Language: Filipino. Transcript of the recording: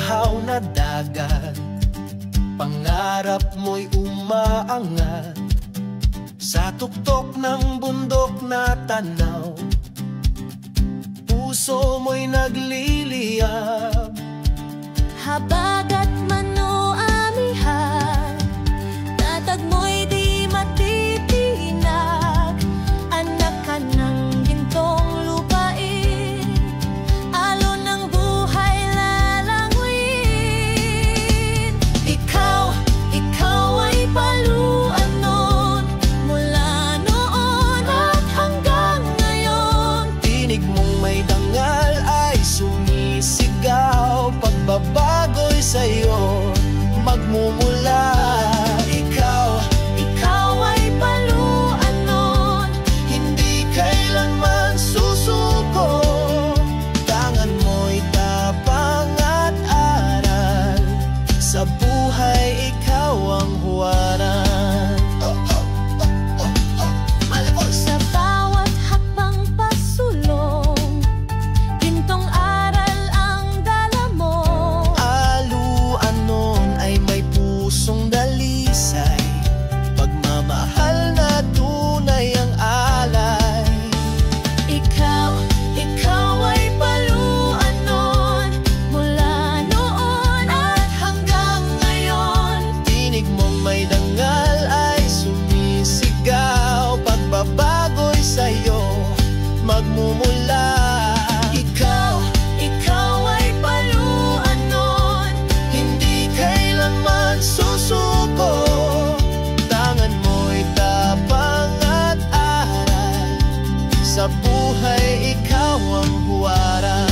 mabahaw na dagat, pangarap mo'y umaangat sa tuktok ng bundok na tanaw. Puso mo'y nagliliyab, habagat man o amihan, tatag mo'y di matitinag. Anak ka ng gintong lupain, alon ng buhay lalanguin. Ikaw ay paluan nun, mula noon at hanggang ngayon. tinig mong may dangal ay sumisigaw, pagbabago'y sa'yo magmumula. Ikaw ay paluan nun, Hindi kailanman susuko, tangan mo'y tapang at aral, sa buhay ikaw ang huwaran. sa bawat hakbang pasulong, gintong aral ang dala mo. Aluan nun ay may pusong dalisay, pagmamahal na tunay ang alay. Ikaw ay paluan nun, mula noon at hanggang ngayon. Tinig mong may dangal ay sumisigaw, pagbabago'y sa'yo magmumula. Ikaw ay paluan nun, Hindi kailanman susuko, tangan mo'y tapang at aral, sa buhay ikaw ang huwaran.